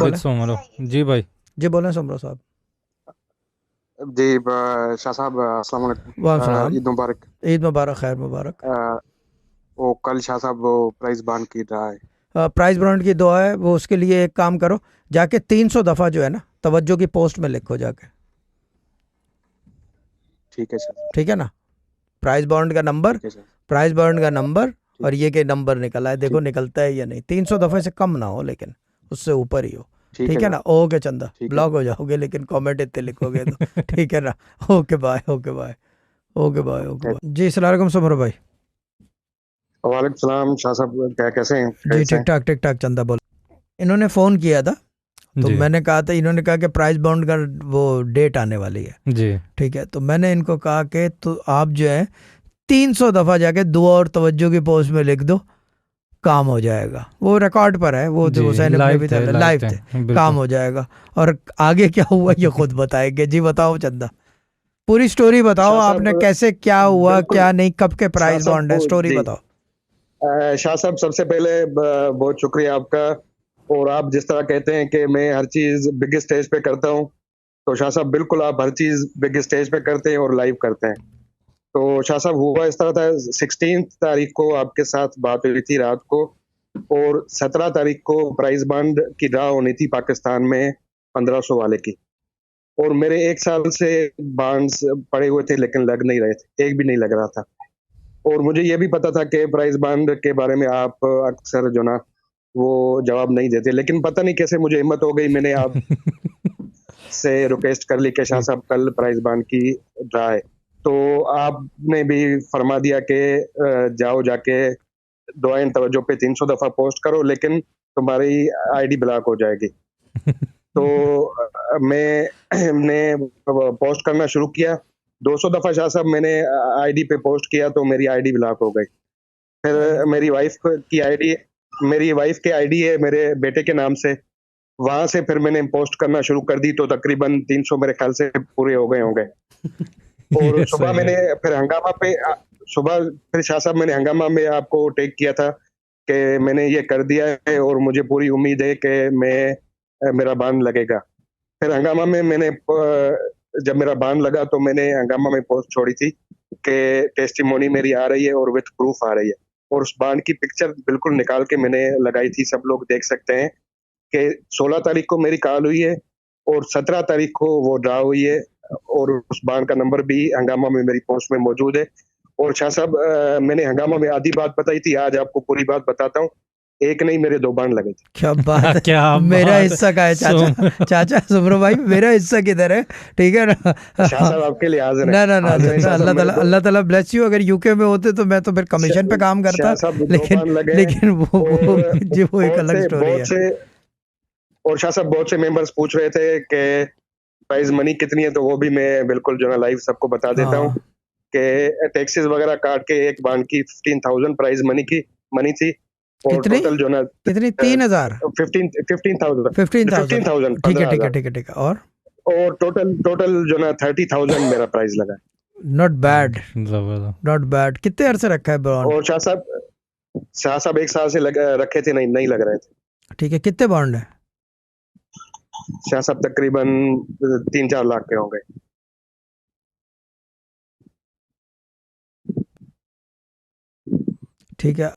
बोले। सोमरो। जी भाई। जी बोलें सोमरो साहब। जी शाह साहब अस्सलाम वालेकुम। वालेकुम सलाम। ईद मुबारक। ईद मुबारक, खैर मुबारक। अ, वो कल शाह साहब वो प्राइस बांध की रहा है। प्राइस ब्रांड की दुआ है, वो उसके लिए एक काम करो, जाके 300 दफ़ा जो है ना तवज्जो की पोस्ट में लिखो जाके। ठीक है शाह साहब। ठीक है ना। प्राइस बॉन्ड का नंबर, ठीक है शाह। प्राइस बॉन्ड का नंबर, ठीक। और ये के नंबर निकला है, देखो ठीक। निकलता है या नहीं। 300 दफ़े से कम ना हो, लेकिन उससे ऊपर ही हो। ठीक है ठीक है शाह। ना। ओके चंदा, ठीक है ब्लॉक शाह। हो जाओगे लेकिन कमेंट इतने लिखोगे तो। ठीक है ना। Okay bye, okay bye, okay bye, okay bye. जी अस्सलाम वालेकुम समर भाई। वालेकुम सलाम शाह साहब, कैसे हैं? जी कैसे ठीक हैं? ठाक, ठीक ठाक चंदा बोल। इन्होंने फ़ोन किया था, तो जी मैंने कहा था, इन्होंने कहा कि प्राइस बॉन्ड का वो डेट आने वाली है। जी। ठीक है, तो मैंने इनको कहा कि तो आप जो है 300 दफ़ा जाके दुआ और तवज्जो की पोस्ट में लिख दो, काम हो जाएगा। वो रिकॉर्ड पर है, वो जी हुसैन इब्ने लाइव अबी थे, तालिब लाइव लाइव थे। थे। काम बिल्कुल। हो जाएगा। और आगे क्या हुआ ये खुद बताएंगे। जी बताओ चंदा, पूरी स्टोरी बताओ, शाह आपने साहब कैसे, क्या हुआ बिल्कुल। क्या नहीं, कब के शाह प्राइस साहब बॉन्ड है, स्टोरी जी। बताओ। शाह साहब सबसे पहले बहुत शुक्रिया आपका। और आप जिस तरह कहते हैं कि मैं हर चीज बिग स्टेज पे करता हूँ, तो शाह साहब बिल्कुल आप हर चीज बिग स्टेज पे करते हैं और लाइव करते हैं। तो शाह साहब हुआ इस तरह था, 16 तारीख को आपके साथ बात हुई थी रात को, और 17 तारीख को प्राइस बांड की ड्रा होनी थी पाकिस्तान में 1500 वाले की। और मेरे 1 साल से बांड्स पड़े हुए थे लेकिन लग नहीं रहे थे, एक भी नहीं लग रहा था। और मुझे ये भी पता था कि प्राइस बांड के बारे में आप अक्सर जो ना वो जवाब नहीं देते, लेकिन पता नहीं कैसे मुझे हिम्मत हो गई, मैंने आप से रिक्वेस्ट कर ली कि शाह साहब कल प्राइस बांड की ड्रा है। तो आपने भी फरमा दिया कि जाओ जाके दुआएं तवज्जो पे 300 दफा पोस्ट करो, लेकिन तुम्हारी आईडी ब्लॉक हो जाएगी। तो मैं पोस्ट करना शुरू किया। 200 दफा शाह साहब मैंने आईडी पे पोस्ट किया तो मेरी आईडी ब्लॉक हो गई। फिर मेरी वाइफ की आईडी है मेरे बेटे के नाम से, वहां से फिर मैंने पोस्ट करना शुरू कर दी, तो तकरीबन 300 मेरे ख्याल से पूरे हो गए होंगे। और ये सुबह सही है। मैंने फिर हंगामा पे सुबह फिर शाह साहब मैंने हंगामा में आपको टैग किया था कि मैंने ये कर दिया है और मुझे पूरी उम्मीद है कि मेरा बांध लगेगा। फिर हंगामा में जब मेरा बांध लगा तो मैंने हंगामा में पोस्ट छोड़ी थी कि टेस्टिमोनी मेरी आ रही है और विथ प्रूफ आ रही है। और उस बांध की पिक्चर बिल्कुल निकाल के मैंने लगाई थी, सब लोग देख सकते हैं कि 16 तारीख को मेरी कॉल हुई है और 17 तारीख को वो ड्रा हुई है। और उस बांध का नंबर भी हंगामा में मेरी पोस्ट में मौजूद है। और शाह साहब मैंने हंगामा में आधी बात बताई थी, आज आपको पूरी बात बताता हूँ। एक नहीं, मेरे 2 बांध लगे थे। क्या बात है। क्या मेरा बात है। हिस्सा का है चाचा, चाचा सुमरो भाई, मेरा हिस्सा किधर है। ठीक है ना। शाह साहब आपके लिए हाजिर है। ना ना ना हाजिर है चंदा, शाह साहब, अल्लाह मेरे ताला, दो। अल्लाह ताला ब्लेस यू। अगर यूके में होते तो मैं तो फिर कमीशन पे काम शाह करता। साहब 2 लेकिन बांध लगे हैं। लेकिन वो और जी वो एक अलग स्टोरी बहुत है। से और शाह साहब बहुत से मेंबर्स पूछ रहे थे कि प्राइज मनी कितनी है, तो वो भी मैं बिल्कुल जो है लाइव सबको बता देता हूँ हाँ। कि टैक्सेस वगैरह काट के एक बांड की 15,000 प्राइज मनी थी। और कितनी, टोटल जो ना कितनी, 3,000, 15,000 15,000। 15,000 ठीक है, ठीक है, 15,000। ठीक है, ठीक है। और और टोटल टोटल जो ना 30,000 मेरा प्राइस लगा। नॉट बैड, जबरदस्त। Not bad. कितने अरसे रखा है बॉन्ड। और शाह साहब 1 साल से रखे थे, नहीं नहीं लग रहे थे। ठीक है, कितने बॉन्ड है। शाह साहब तकरीबन 3-4 लाख के होंगे। ठीक है।